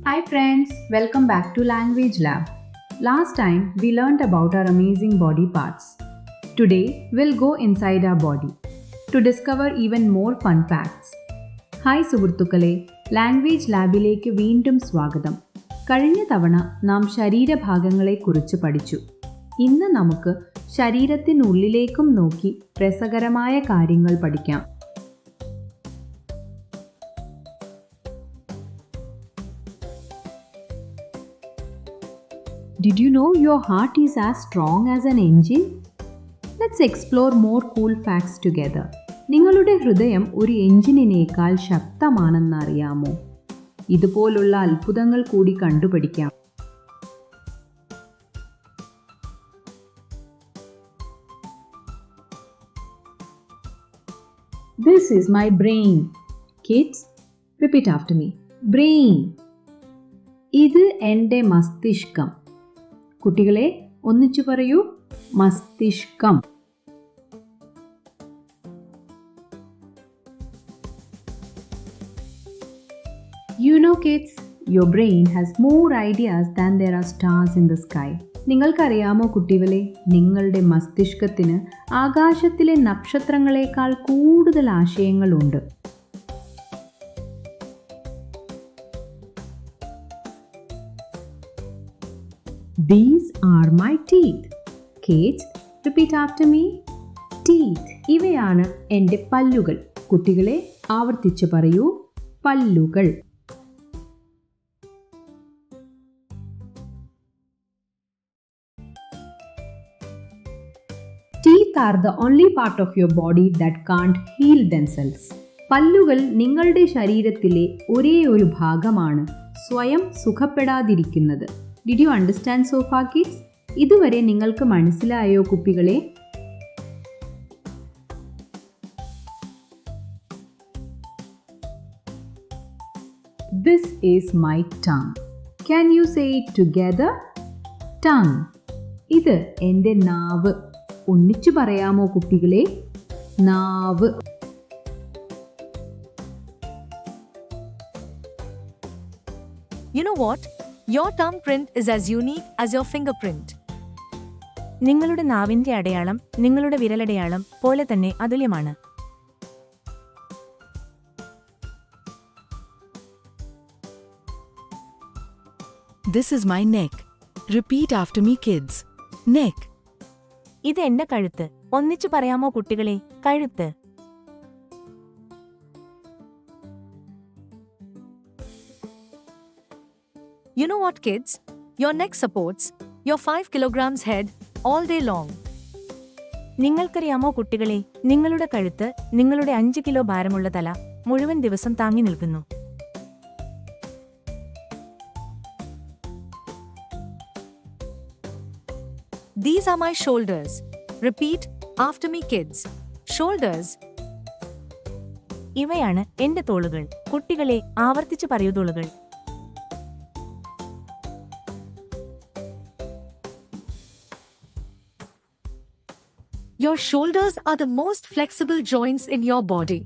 Hi friends, welcome back to Language Lab. Last time we learned about our amazing body parts. Today we'll go inside our body to discover even more fun facts. Hi സുഹൃത്തുക്കളെ, language ലാബിലേക്ക് വീണ്ടും സ്വാഗതം. കഴിഞ്ഞ തവണ നാം ശരീരഭാഗങ്ങളെക്കുറിച്ച് പഠിച്ചു. ഇന്ന് നമുക്ക് ശരീരത്തിനുള്ളിലേക്കും നോക്കി രസകരമായ കാര്യങ്ങൾ പഠിക്കാം. Did you know your heart is as strong as an engine? Let's explore more cool facts together. നിങ്ങളുടെ ഹൃദയം ഒരു എഞ്ചിനിനേക്കാൾ ശക്തമാണെന്നറിയാമോ? ഇതുപോലുള്ള അത്ഭുതങ്ങൾ കൂടി കണ്ടുപിടിക്കാം. This is my brain. Kids, repeat after me. Brain. ഇത് എൻ്റെ മസ്തിഷ്കം. കുട്ടികളെ ഒന്നിച്ചു പറയൂ, മസ്തിഷ്കം. You know kids, your brain has more ideas than there are stars in the sky. നിങ്ങൾക്കറിയാമോ കുട്ടികളെ, നിങ്ങളുടെ മസ്തിഷ്കത്തിന് ആകാശത്തിലെ നക്ഷത്രങ്ങളെക്കാൾ കൂടുതൽ ആശയങ്ങളുണ്ട്. These are my teeth. Kids, repeat after me. Teeth. ഇവയാണ് എൻ്റെ പല്ലുകൾ. കുട്ടികളെ ആവർത്തിച്ച് പറയൂ, പല്ലുകൾ. Teeth are the only part of your body that can't heal themselves. പല്ലുകൾ നിങ്ങളുടെ ശരീരത്തിലെ ഒരേ ഒരു ഭാഗമാണ് സ്വയം സുഖപ്പെടാതിരിക്കുന്നത്. Did you understand so far, kids? ഇതുവരെ നിങ്ങൾക്ക് മനസ്സിലായോ കുട്ടികളെ? This is my tongue. Can you say it together? Tongue. ഇത് എൻ്റെ നാവ്. ഒന്നിച്ചു പറയാമോ കുട്ടികളെ? നാവ്. You know what? Your tongue print is as unique as your fingerprint. നിങ്ങളുടെ നാവിന്റെ അടയാളം നിങ്ങളുടെ വിരലടയാളം പോലെ തന്നെ അതുല്യമാണ്. This is my neck. Repeat after me, kids. Neck. ഇത് എന്റെ കഴുത്ത്. ഒന്നിച്ചു പറയാമോ കുട്ടികളെ? കഴുത്ത്. You know what, kids? Your neck supports your 5 kilograms head all day long. നിങ്ങൾക്കറിയാമോ കുട്ടികളെ, നിങ്ങളുടെ കഴുത്ത് നിങ്ങളുടെ 5 കിലോ ഭാരമുള്ള തല മുഴുവൻ ദിവസം താങ്ങി നിൽക്കുന്നു. These are my shoulders. Repeat after me, kids. Shoulders. ഇവയാണ് എന്റെ തോളുകൾ. കുട്ടികളെ ആവർത്തിച്ചു പറയൂ, തോളുകൾ. Your shoulders are the most flexible joints in your body.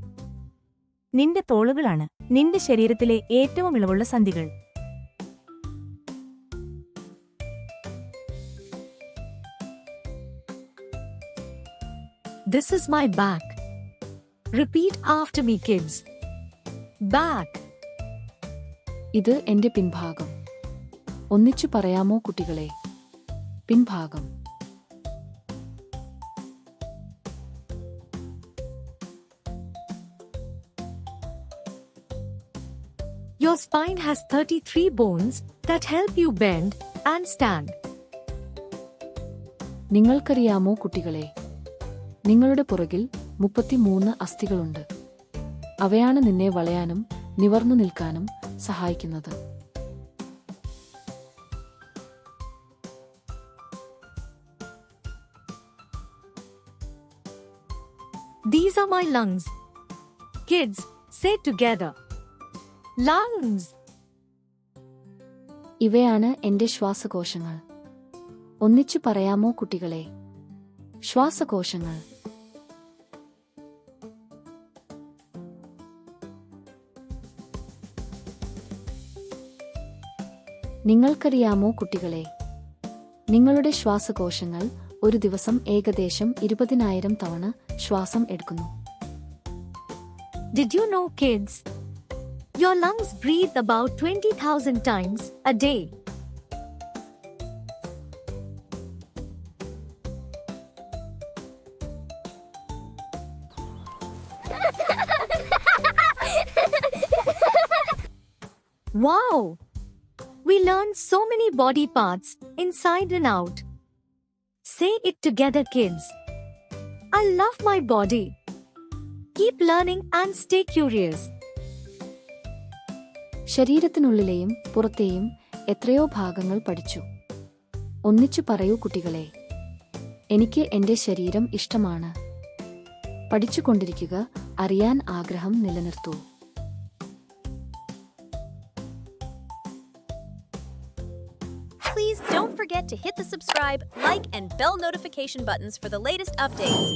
നിന്റെ തോളുകളാണ് നിന്റെ ശരീരത്തിലെ ഏറ്റവും ഇളവുള്ള സന്ധികൾ. This is my back. Repeat after me, kids. Back. ഇത് എൻ്റെ പിൻഭാഗം. ഒന്നിച്ചു പറയാമോ കുട്ടികളെ? പിൻഭാഗം. Your spine has 33 bones that help you bend and stand. നിങ്ങൾക്കറിയാമോ കുട്ടികളെ, നിങ്ങളുടെ പുറകിൽ 33 അസ്ഥികളുണ്ട്. അവയാണ് നിന്നെ വളയാനും നിവർന്നു നിൽക്കാനും സഹായിക്കുന്നത്. These are my lungs. Kids, say together. Lungs. ഇവയാണ് എൻ്റെ ശ്വാസകോശങ്ങൾ. ഒന്നിച്ചു പറയാമോ കുട്ടികളെ? ശ്വാസകോശങ്ങൾ. നിങ്ങൾക്കറിയാമോ കുട്ടികളെ, നിങ്ങളുടെ ശ്വാസകോശങ്ങൾ ഒരു ദിവസം ഏകദേശം 20,000 തവണ ശ്വാസം എടുക്കുന്നു. Did you know, kids? Your lungs breathe about 20,000 times a day. Wow! We learned so many body parts, inside and out. Say it together, kids. I love my body. Keep learning and stay curious. ശരീരത്തിനുള്ളിലെയും പുറത്തെയും എത്രയോ ഭാഗങ്ങൾ പഠിച്ചു. ഒന്നിച്ചു പറയൂ കുട്ടികളെ, എനിക്ക് എന്റെ ശരീരം ഇഷ്ടമാണ്. പഠിച്ചുകൊണ്ടിരിക്കുക, അറിയാൻ ആഗ്രഹം നിലനിർത്തൂ. Please don't forget to hit the subscribe, like, and bell notification buttons for the latest updates.